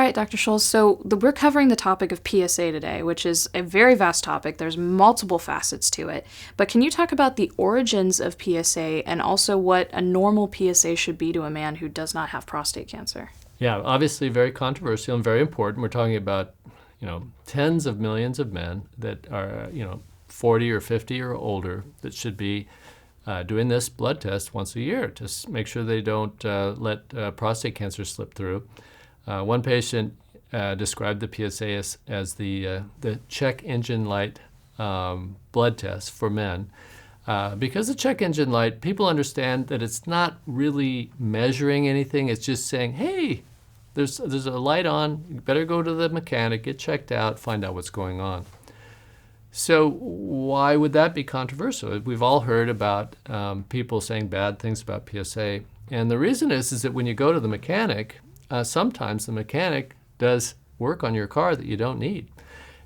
right, Dr. Scholz. So we're covering the topic of PSA today, which is a very vast topic. There's multiple facets to it. But can you talk about the origins of PSA and also what a normal PSA should be to a man who does not have prostate cancer? Yeah, obviously very controversial and very important. We're talking about, tens of millions of men that are, 40 or 50 or older that should be doing this blood test once a year to make sure they don't let prostate cancer slip through. One patient described the PSA as the check engine light blood test for men. Because the check engine light, people understand that it's not really measuring anything. It's just saying, hey, there's a light on. You better go to the mechanic, get checked out, find out what's going on. So why would that be controversial? We've all heard about people saying bad things about PSA. And the reason is that when you go to the mechanic, sometimes the mechanic does work on your car that you don't need.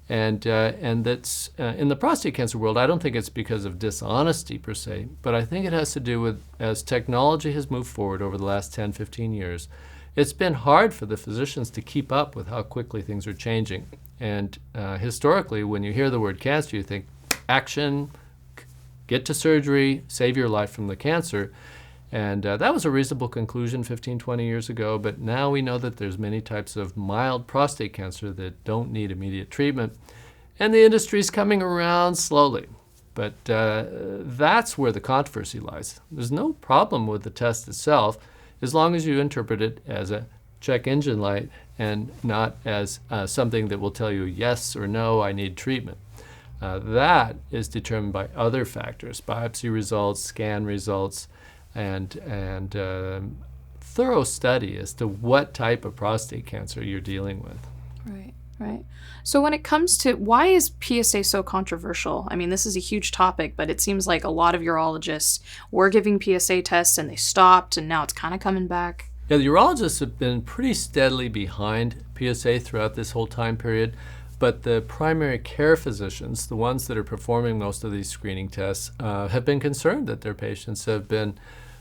And that's in the prostate cancer world, I don't think it's because of dishonesty per se, but I think it has to do with as technology has moved forward over the last 10, 15 years, it's been hard for the physicians to keep up with how quickly things are changing. And historically, when you hear the word cancer, you think action, get to surgery, save your life from the cancer. And that was a reasonable conclusion 15, 20 years ago, but now we know that there's many types of mild prostate cancer that don't need immediate treatment, and the industry's coming around slowly. But that's where the controversy lies. There's no problem with the test itself as long as you interpret it as a check engine light and not as something that will tell you yes or no, I need treatment. That is determined by other factors, biopsy results, scan results, and thorough study as to what type of prostate cancer you're dealing with. Right. So when it comes to why is PSA so controversial? I mean, this is a huge topic, but it seems like a lot of urologists were giving PSA tests and they stopped, and now it's kind of coming back. Yeah, the urologists have been pretty steadily behind PSA throughout this whole time period. But the primary care physicians, the ones that are performing most of these screening tests, have been concerned that their patients have been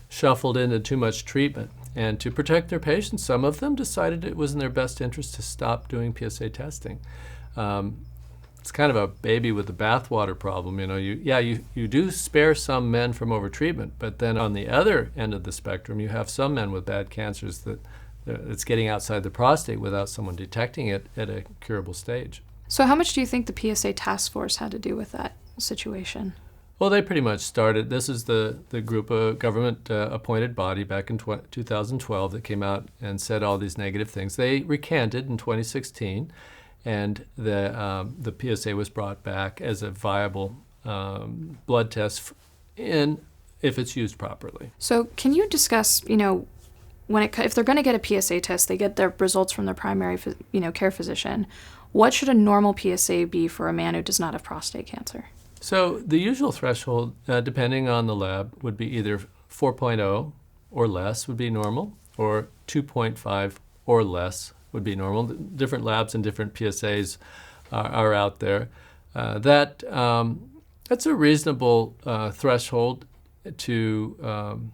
shuffled into too much treatment. And to protect their patients, some of them decided it was in their best interest to stop doing PSA testing. It's kind of a baby with the bathwater problem. You do spare some men from overtreatment, but then on the other end of the spectrum, you have some men with bad cancers that it's getting outside the prostate without someone detecting it at a curable stage. So how much do you think the PSA task force had to do with that situation? Well, they pretty much started. This is the group of government appointed body back in 2012 that came out and said all these negative things. They recanted in 2016, and the PSA was brought back as a viable blood test if it's used properly. So can you discuss, if they're going to get a PSA test, they get their results from their primary care physician. What should a normal PSA be for a man who does not have prostate cancer? So the usual threshold, depending on the lab, would be either 4.0 or less would be normal, or 2.5 or less would be normal. Different labs and different PSAs are out there. That's a reasonable threshold to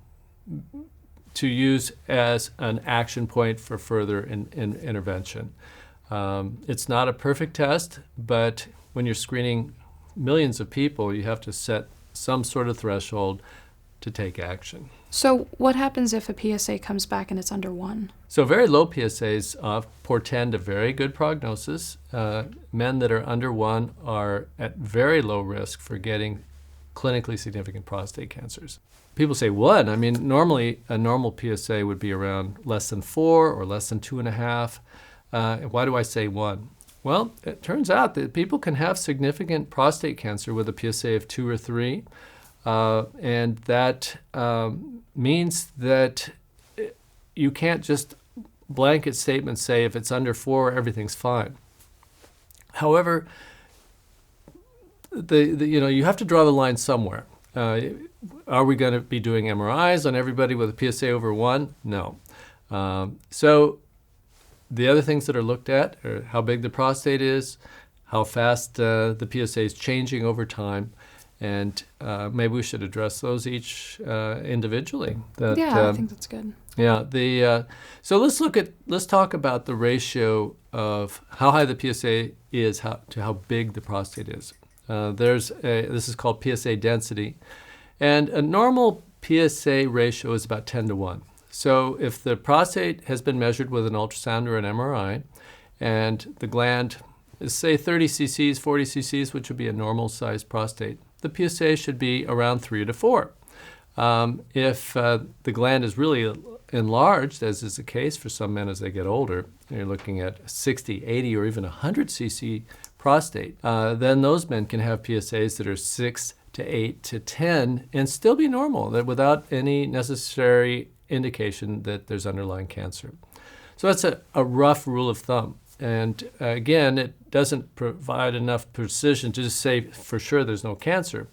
use as an action point for further intervention. It's not a perfect test, but when you're screening millions of people, you have to set some sort of threshold to take action. So what happens if a PSA comes back and it's under 1? So very low PSAs portend a very good prognosis. Men that are under 1 are at very low risk for getting clinically significant prostate cancers. People say 1. I mean, normally a normal PSA would be around less than 4 or less than 2.5. Why do I say 1? Well, it turns out that people can have significant prostate cancer with a PSA of 2 or 3, and that means that you can't just blanket statement say if it's under 4, everything's fine. However, you have to draw the line somewhere. Are we going to be doing MRIs on everybody with a PSA over 1? No. So the other things that are looked at are how big the prostate is, how fast the PSA is changing over time, And maybe we should address those each individually. I think that's good. Yeah. So let's talk about the ratio of how high the PSA is to how big the prostate is. This is called PSA density, and a normal PSA ratio is about 10 to 1. So if the prostate has been measured with an ultrasound or an MRI, and the gland is, say, 30 cc's, 40 cc's, which would be a normal-sized prostate, the PSA should be around 3 to 4. If the gland is really enlarged, as is the case for some men as they get older, you're looking at 60, 80, or even 100 cc prostate, then those men can have PSAs that are 6 to 8 to 10 and still be normal, that without any necessary indication that there's underlying cancer. So that's a rough rule of thumb. And again, it doesn't provide enough precision to just say for sure there's no cancer,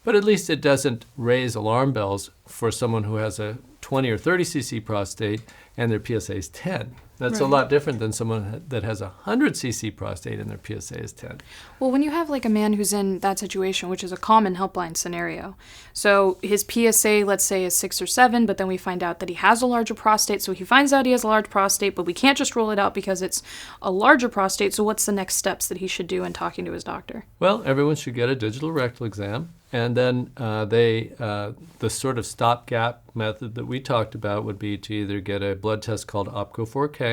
but at least it doesn't raise alarm bells for someone who has a 20 or 30 cc prostate and their PSA is 10. That's a lot different than someone that has a 100 cc prostate and their PSA is 10. Well, when you have like a man who's in that situation, which is a common helpline scenario, so his PSA, let's say, is 6 or 7, but then we find out that he has a larger prostate, so he finds out he has a large prostate, but we can't just rule it out because it's a larger prostate, so what's the next steps that he should do in talking to his doctor? Well, everyone should get a digital rectal exam, and then the sort of stopgap method that we talked about would be to either get a blood test called OPCO-4K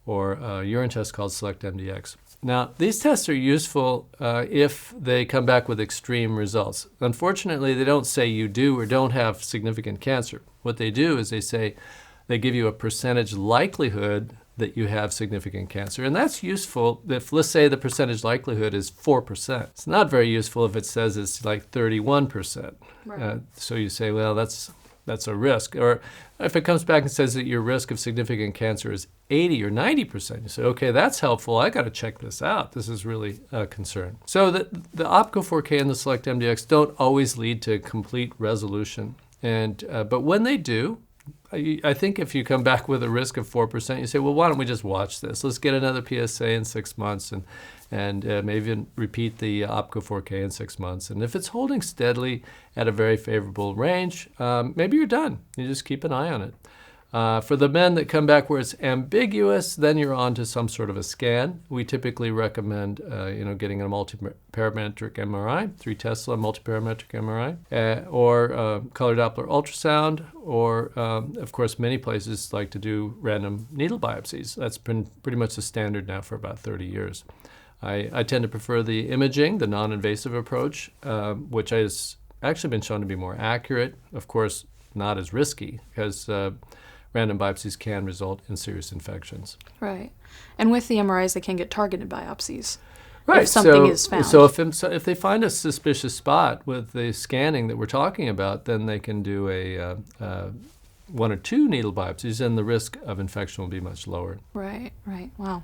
or a urine test called SelectMDx. Now, these tests are useful if they come back with extreme results. Unfortunately, they don't say you do or don't have significant cancer. What they do is they give you a percentage likelihood that you have significant cancer. And that's useful if, let's say, the percentage likelihood is 4%. It's not very useful if it says it's like 31%. Right. So you say, well, that's a risk. Or if it comes back and says that your risk of significant cancer is 80 or 90%, you say, okay, that's helpful. I got to check this out. This is really a concern. So the OPCO-4K and the SelectMDx don't always lead to complete resolution. But when they do, I think if you come back with a risk of 4%, you say, well, why don't we just watch this? Let's get another PSA in 6 months and maybe even repeat the OPCO-4K in 6 months. And if it's holding steadily at a very favorable range, maybe you're done. You just keep an eye on it. For the men that come back where it's ambiguous, then you're on to some sort of a scan. We typically recommend getting a multiparametric MRI, 3 Tesla multiparametric MRI, or color Doppler ultrasound, or of course many places like to do random needle biopsies. That's been pretty much the standard now for about 30 years. I tend to prefer the imaging, the non-invasive approach, which has actually been shown to be more accurate, of course not as risky, because random biopsies can result in serious infections. Right. And with the MRIs, they can get targeted biopsies. Right. If something is found. So if they find a suspicious spot with the scanning that we're talking about, then they can do a 1 or 2 needle biopsies, and the risk of infection will be much lower. Right. Wow.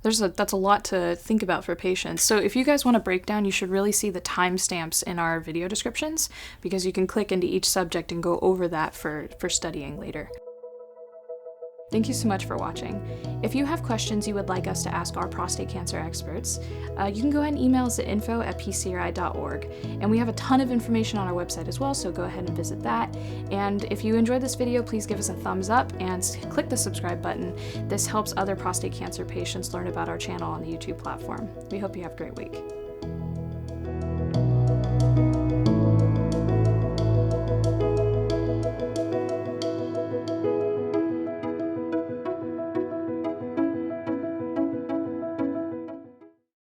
That's a lot to think about for patients. So if you guys want a breakdown, you should really see the timestamps in our video descriptions, because you can click into each subject and go over that for studying later. Thank you so much for watching. If you have questions you would like us to ask our prostate cancer experts, you can go ahead and email us at info@pcri.org. And we have a ton of information on our website as well, so go ahead and visit that. And if you enjoyed this video, please give us a thumbs up and click the subscribe button. This helps other prostate cancer patients learn about our channel on the YouTube platform. We hope you have a great week.